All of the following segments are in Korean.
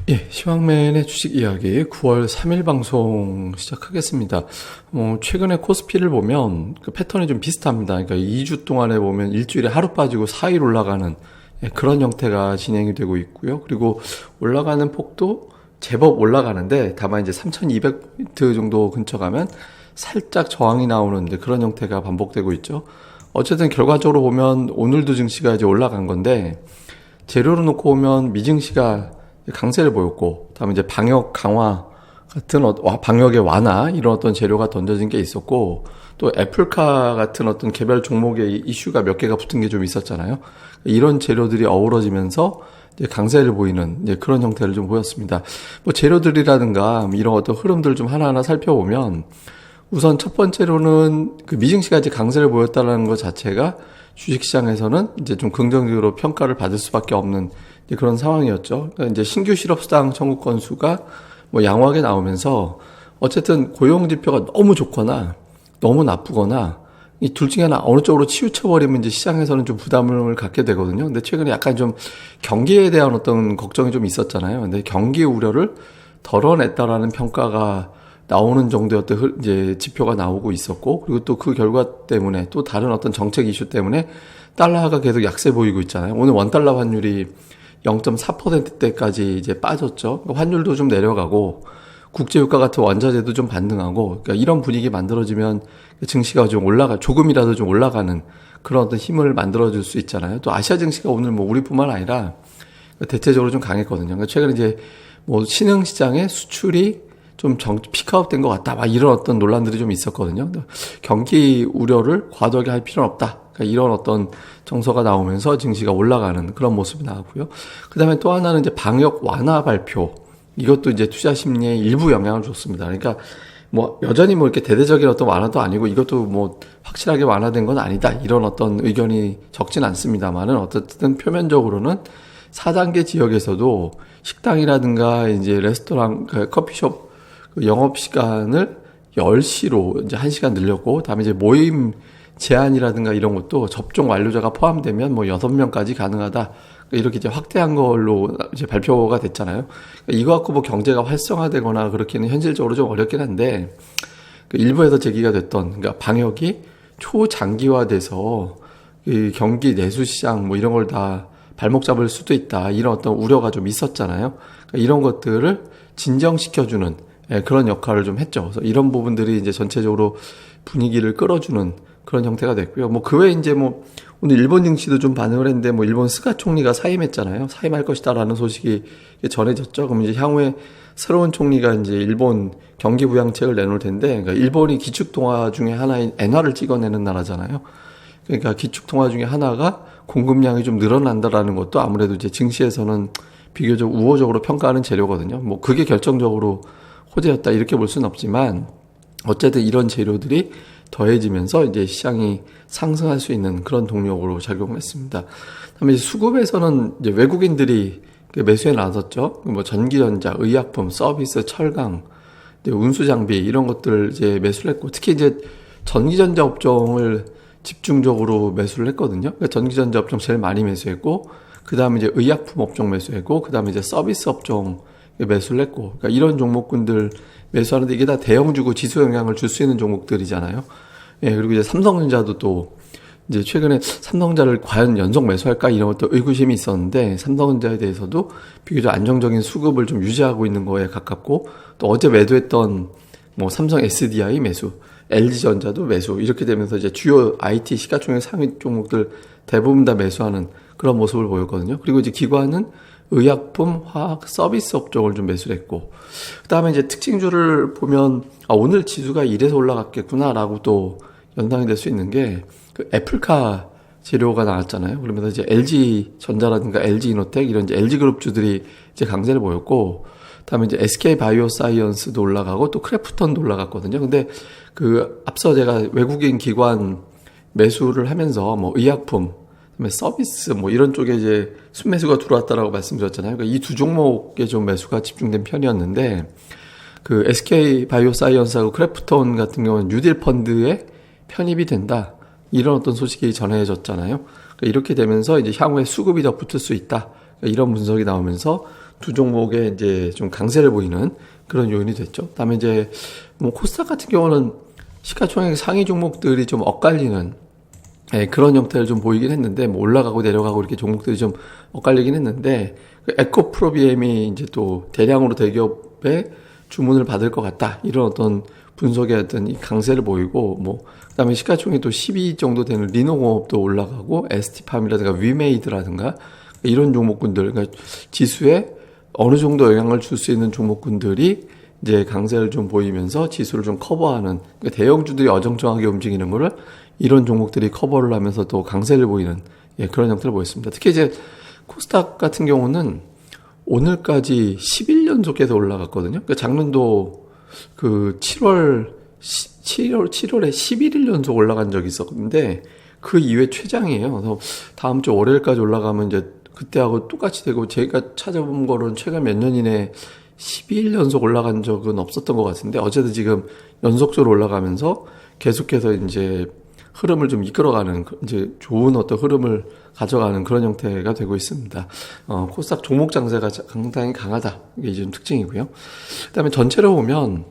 예, 시황맨의 주식 이야기 9월 3일 방송 시작하겠습니다. 최근에 코스피를 보면 그 패턴이 좀 비슷합니다. 그러니까 2주 동안에 보면 일주일에 하루 빠지고 4일 올라가는 그런 형태가 진행이 되고 있고요. 그리고 올라가는 폭도 제법 올라가는데 다만 이제 3200포인트 정도 근처 가면 살짝 저항이 나오는데 그런 형태가 반복되고 있죠. 어쨌든 결과적으로 보면 오늘도 증시가 이제 올라간 건데 재료로 놓고 보면 미증시가 강세를 보였고, 다음에 이제 방역 강화 같은 방역의 완화 이런 어떤 재료가 던져진 게 있었고, 또 애플카 같은 어떤 개별 종목의 이슈가 몇 개가 붙은 게 좀 있었잖아요. 이런 재료들이 어우러지면서 이제 강세를 보이는 이제 그런 형태를 좀 보였습니다. 뭐 재료들이라든가 이런 어떤 흐름들 좀 하나하나 살펴보면 우선 첫 번째로는 그 미증시가 이제 강세를 보였다는 것 자체가 주식시장에서는 이제 좀 긍정적으로 평가를 받을 수밖에 없는 그런 상황이었죠. 그러니까 이제 신규 실업수당 청구 건수가 뭐 양호하게 나오면서 어쨌든 고용 지표가 너무 좋거나 너무 나쁘거나 이 둘 중에 하나 어느 쪽으로 치우쳐버리면 이제 시장에서는 좀 부담을 갖게 되거든요. 근데 최근에 약간 좀 경기에 대한 어떤 걱정이 좀 있었잖아요. 근데 경기 우려를 덜어냈다라는 평가가 나오는 정도의 어떤 이제 지표가 나오고 있었고, 그리고 또 그 결과 때문에 또 다른 어떤 정책 이슈 때문에 달러가 계속 약세 보이고 있잖아요. 오늘 원달러 환율이 0.4%대까지 이제 빠졌죠. 환율도 좀 내려가고 국제유가 같은 원자재도 좀 반등하고, 그러니까 이런 분위기 만들어지면 증시가 좀 조금이라도 좀 올라가는 그런 어떤 힘을 만들어줄 수 있잖아요. 또 아시아 증시가 오늘 뭐 우리뿐만 아니라 대체적으로 좀 강했거든요. 그러니까 최근에 이제 뭐 신흥시장의 수출이 좀 피크아웃 된 것 같다. 막 이런 어떤 논란들이 좀 있었거든요. 경기 우려를 과도하게 할 필요는 없다. 그러니까 이런 어떤 정서가 나오면서 증시가 올라가는 그런 모습이 나왔고요. 그 다음에 또 하나는 이제 방역 완화 발표. 이것도 이제 투자 심리에 일부 영향을 줬습니다. 그러니까 뭐 여전히 뭐 이렇게 대대적인 어떤 완화도 아니고 이것도 뭐 확실하게 완화된 건 아니다. 이런 어떤 의견이 적진 않습니다만은 어쨌든 표면적으로는 4단계 지역에서도 식당이라든가 이제 레스토랑, 커피숍 영업 시간을 10시로 이제 1시간 늘렸고, 다음에 이제 모임 제한이라든가 이런 것도 접종 완료자가 포함되면 뭐 6명까지 가능하다. 이렇게 이제 확대한 걸로 이제 발표가 됐잖아요. 이거 갖고 뭐 경제가 활성화되거나 그렇게는 현실적으로 좀 어렵긴 한데, 일부에서 제기가 됐던, 그러니까 방역이 초장기화돼서 이 경기 내수시장 뭐 이런 걸 다 발목 잡을 수도 있다. 이런 어떤 우려가 좀 있었잖아요. 그러니까 이런 것들을 진정시켜주는 그런 역할을 좀 했죠. 그래서 이런 부분들이 이제 전체적으로 분위기를 끌어주는 그런 형태가 됐고요. 뭐 그 외에 이제 뭐 오늘 일본 증시도 좀 반응을 했는데 뭐 일본 스가 총리가 사임했잖아요. 사임할 것이다라는 소식이 전해졌죠. 그럼 이제 향후에 새로운 총리가 이제 일본 경기 부양책을 내놓을 텐데, 그러니까 일본이 기축통화 중에 하나인 엔화를 찍어내는 나라잖아요. 그러니까 기축통화 중에 하나가 공급량이 좀 늘어난다라는 것도 아무래도 이제 증시에서는 비교적 우호적으로 평가하는 재료거든요. 뭐 그게 결정적으로 호재였다 이렇게 볼 수는 없지만 어쨌든 이런 재료들이 더해지면서 이제 시장이 상승할 수 있는 그런 동력으로 작용했습니다. 그다음에 이제 수급에서는 이제 외국인들이 매수에 나섰죠. 뭐 전기전자, 의약품, 서비스, 철강, 운수 장비 이런 것들을 이제 매수를 했고, 특히 이제 전기전자 업종을 집중적으로 매수를 했거든요. 그러니까 전기전자 업종 제일 많이 매수했고, 그 다음에 이제 의약품 업종 매수했고, 그 다음에 이제 서비스 업종 매수를 했고, 그러니까 이런 종목군들 매수하는데 이게 다 대형주고 지수 영향을 줄 수 있는 종목들이잖아요. 예, 그리고 이제 삼성전자도 또 이제 최근에 삼성전자를 과연 연속 매수할까 이런 것도 의구심이 있었는데, 삼성전자에 대해서도 비교적 안정적인 수급을 좀 유지하고 있는 거에 가깝고, 또 어제 매도했던 뭐 삼성 SDI 매수, LG전자도 매수 이렇게 되면서 이제 주요 IT 시가총액 상위 종목들 대부분 다 매수하는 그런 모습을 보였거든요. 그리고 이제 기관은 의약품, 화학, 서비스 업종을 좀 매수를 했고, 그 다음에 이제 특징주를 보면, 오늘 지수가 이래서 올라갔겠구나라고 또 연상이 될 수 있는 게, 그 애플카 재료가 나왔잖아요. 그러면서 이제 LG전자라든가 LG이노텍 이런 이제 LG그룹주들이 이제 강세를 보였고, 그 다음에 이제 SK바이오사이언스도 올라가고, 또 크래프톤도 올라갔거든요. 근데 그 앞서 제가 외국인 기관 매수를 하면서 뭐 의약품, 그다음에 서비스 뭐 이런 쪽에 이제 순매수가 들어왔다라고 말씀드렸잖아요. 그러니까 이 두 종목에 좀 매수가 집중된 편이었는데, 그 SK 바이오사이언스하고 크래프톤 같은 경우는 뉴딜 펀드에 편입이 된다. 이런 어떤 소식이 전해졌잖아요. 그러니까 이렇게 되면서 이제 향후에 수급이 더 붙을 수 있다. 그러니까 이런 분석이 나오면서 두 종목에 이제 좀 강세를 보이는 그런 요인이 됐죠. 그다음에 이제 뭐 코스닥 같은 경우는 시가총액 상위 종목들이 좀 엇갈리는 그런 형태를 좀 보이긴 했는데, 뭐 올라가고 내려가고 이렇게 종목들이 좀 엇갈리긴 했는데, 그 에코프로비엠이 이제 또 대량으로 대기업의 주문을 받을 것 같다, 이런 어떤 분석의 어떤 이 강세를 보이고, 뭐 그다음에 시가총액이 또 12 정도 되는 리노공업도 올라가고, ST팜이라든가 위메이드라든가 이런 종목군들, 그러니까 지수에 어느 정도 영향을 줄 수 있는 종목군들이 이제 강세를 좀 보이면서 지수를 좀 커버하는, 그러니까 대형주들이 어정쩡하게 움직이는 거를 이런 종목들이 커버를 하면서 또 강세를 보이는 그런 형태를 보였습니다. 특히 이제 코스닥 같은 경우는 오늘까지 10일 연속 계속 올라갔거든요. 그러니까 작년도 그 7월에 11일 연속 올라간 적이 있었는데 그 이후에 최장이에요. 그래서 다음 주 월요일까지 올라가면 이제 그때하고 똑같이 되고, 제가 찾아본 거로는 최근 몇 년 이내 12일 연속 올라간 적은 없었던 것 같은데, 어쨌든 지금 연속적으로 올라가면서 계속해서 이제 흐름을 좀 이끌어가는, 이제 좋은 어떤 흐름을 가져가는 그런 형태가 되고 있습니다. 코스닥 종목 장세가 상당히 강하다, 이게 좀 특징이고요. 그다음에 전체로 보면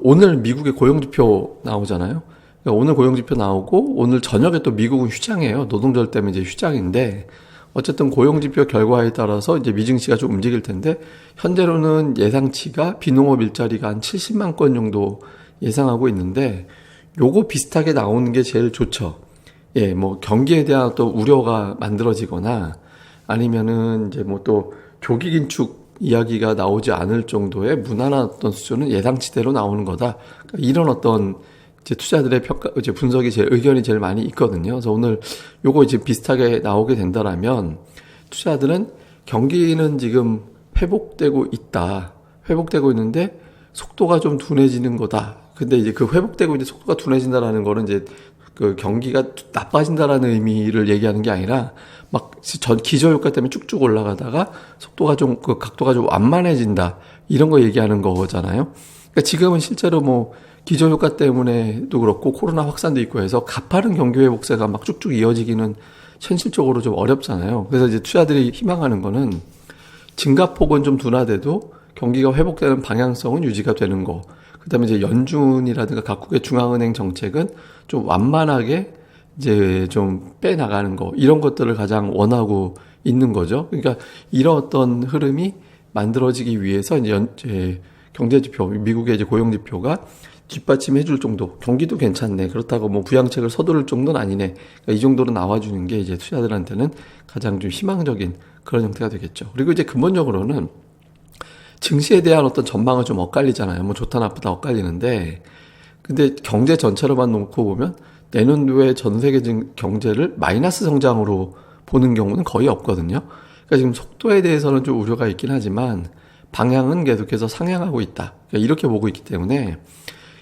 오늘 미국의 고용지표 나오잖아요. 그러니까 오늘 고용지표 나오고 오늘 저녁에 또 미국은 휴장이에요. 노동절 때문에 이제 휴장인데, 어쨌든 고용지표 결과에 따라서 이제 미증시가 좀 움직일 텐데, 현재로는 예상치가 비농업 일자리가 한 70만 건 정도 예상하고 있는데, 요거 비슷하게 나오는 게 제일 좋죠. 뭐 경기에 대한 또 우려가 만들어지거나 아니면은 이제 뭐 또 조기 긴축 이야기가 나오지 않을 정도의 무난한 어떤 수준은 예상치대로 나오는 거다. 그러니까 이런 어떤 이제 투자들의 평가, 이제 분석이 의견이 제일 많이 있거든요. 그래서 오늘 요거 이제 비슷하게 나오게 된다라면, 투자들은 경기는 지금 회복되고 있다. 회복되고 있는데 속도가 좀 둔해지는 거다. 근데 이제 그 회복되고 이제 속도가 둔해진다라는 거는 이제 그 경기가 나빠진다라는 의미를 얘기하는 게 아니라, 막 기저효과 때문에 쭉쭉 올라가다가 속도가 좀, 그 각도가 좀 완만해진다, 이런 거 얘기하는 거잖아요. 그러니까 지금은 실제로 뭐 기저효과 때문에도 그렇고 코로나 확산도 있고 해서 가파른 경기 회복세가 막 쭉쭉 이어지기는 현실적으로 좀 어렵잖아요. 그래서 이제 투자들이 희망하는 거는 증가폭은 좀 둔화돼도 경기가 회복되는 방향성은 유지가 되는 거. 그다음에 이제 연준이라든가 각국의 중앙은행 정책은 좀 완만하게 이제 좀 빼나가는 거, 이런 것들을 가장 원하고 있는 거죠. 그러니까 이런 어떤 흐름이 만들어지기 위해서 이제 경제지표, 미국의 이제 고용지표가 뒷받침해 줄 정도, 경기도 괜찮네, 그렇다고 뭐 부양책을 서두를 정도는 아니네, 그러니까 이 정도로 나와주는 게 이제 투자들한테는 가장 좀 희망적인 그런 형태가 되겠죠. 그리고 이제 근본적으로는 증시에 대한 어떤 전망을 좀 엇갈리잖아요. 뭐 좋다 나쁘다 엇갈리는데, 근데 경제 전체로만 놓고 보면 내년도에 전 세계 경제를 마이너스 성장으로 보는 경우는 거의 없거든요. 그러니까 지금 속도에 대해서는 좀 우려가 있긴 하지만 방향은 계속해서 상향하고 있다, 그러니까 이렇게 보고 있기 때문에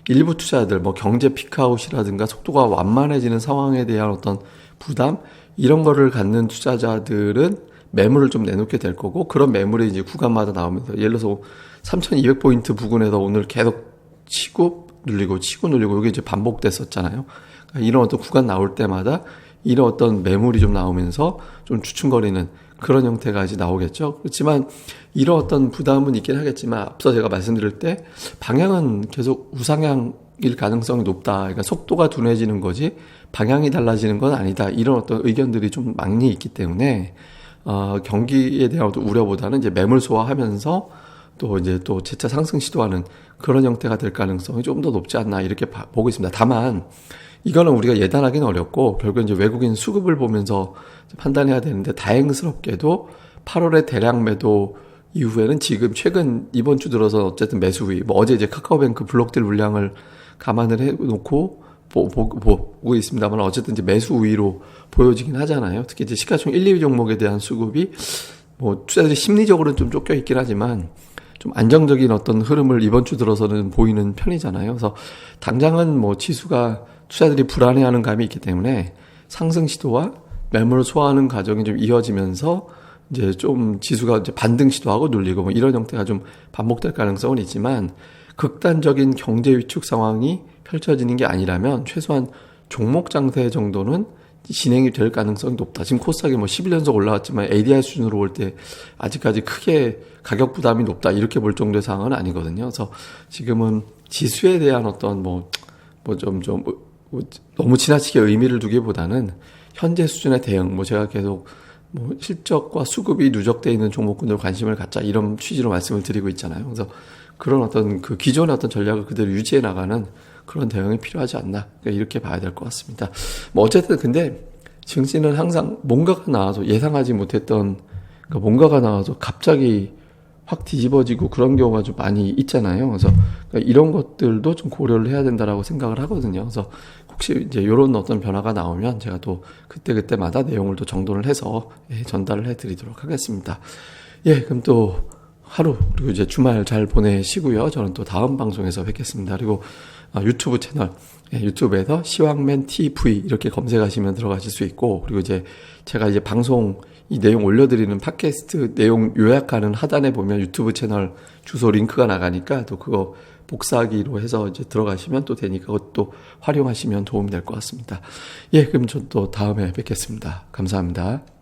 일부 투자들, 뭐 경제 피크아웃이라든가 속도가 완만해지는 상황에 대한 어떤 부담, 이런 거를 갖는 투자자들은 매물을 좀 내놓게 될 거고, 그런 매물이 이제 구간마다 나오면서, 예를 들어서 3,200포인트 부근에서 오늘 계속 치고 눌리고 치고 눌리고, 이게 이제 반복됐었잖아요. 그러니까 이런 어떤 구간 나올 때마다 이런 어떤 매물이 좀 나오면서 좀 주춤거리는 그런 형태가 이제 나오겠죠. 그렇지만 이런 어떤 부담은 있긴 하겠지만, 앞서 제가 말씀드릴 때 방향은 계속 우상향일 가능성이 높다. 그러니까 속도가 둔해지는 거지 방향이 달라지는 건 아니다, 이런 어떤 의견들이 좀 많이 있기 때문에 경기에 대한 우려보다는 이제 매물 소화하면서 또 이제 또 재차 상승 시도하는 그런 형태가 될 가능성이 좀 더 높지 않나, 이렇게 보고 있습니다. 다만 이거는 우리가 예단하기는 어렵고, 결국 이제 외국인 수급을 보면서 판단해야 되는데, 다행스럽게도 8월에 대량 매도 이후에는 지금 최근 이번 주 들어서 어쨌든 매수 우위, 뭐 어제 이제 카카오뱅크 블록딜 물량을 감안을 해놓고 보고 있습니다만, 어쨌든 이제 매수 우위로 보여지긴 하잖아요. 특히 이제 시가총 1, 2위 종목에 대한 수급이 뭐 투자들이 심리적으로는 좀 쫓겨 있긴 하지만 좀 안정적인 어떤 흐름을 이번 주 들어서는 보이는 편이잖아요. 그래서 당장은 뭐 지수가 투자들이 불안해하는 감이 있기 때문에 상승 시도와 매물을 소화하는 과정이 좀 이어지면서 이제 좀 지수가 이제 반등 시도하고 눌리고 뭐 이런 형태가 좀 반복될 가능성은 있지만, 극단적인 경제 위축 상황이 펼쳐지는 게 아니라면 최소한 종목 장세 정도는 진행이 될 가능성이 높다. 지금 코스닥이 뭐 11연속 올라왔지만 ADR 수준으로 볼 때 아직까지 크게 가격 부담이 높다. 이렇게 볼 정도의 상황은 아니거든요. 그래서 지금은 지수에 대한 어떤 너무 지나치게 의미를 두기보다는 현재 수준의 대응, 제가 계속 실적과 수급이 누적되어 있는 종목군들 관심을 갖자 이런 취지로 말씀을 드리고 있잖아요. 그래서 그런 어떤 그 기존의 어떤 전략을 그대로 유지해 나가는 그런 대응이 필요하지 않나. 이렇게 봐야 될 것 같습니다. 어쨌든 근데 증시는 항상 뭔가가 나와서 예상하지 못했던 뭔가가 나와서 갑자기 확 뒤집어지고 그런 경우가 좀 많이 있잖아요. 그래서 이런 것들도 좀 고려를 해야 된다라고 생각을 하거든요. 그래서 혹시 이제 이런 어떤 변화가 나오면 제가 또 그때마다 내용을 또 정돈을 해서 전달을 해드리도록 하겠습니다. 그럼 또 하루 그리고 이제 주말 잘 보내시고요. 저는 또 다음 방송에서 뵙겠습니다. 그리고 유튜브 채널 유튜브에서 시황맨 TV 이렇게 검색하시면 들어가실 수 있고, 그리고 이제 제가 이제 방송 이 내용 올려드리는 팟캐스트 내용 요약하는 하단에 보면 유튜브 채널 주소 링크가 나가니까 또 그거 복사하기로 해서 이제 들어가시면 또 되니까 그것도 활용하시면 도움이 될 것 같습니다. 그럼 전 또 다음에 뵙겠습니다. 감사합니다.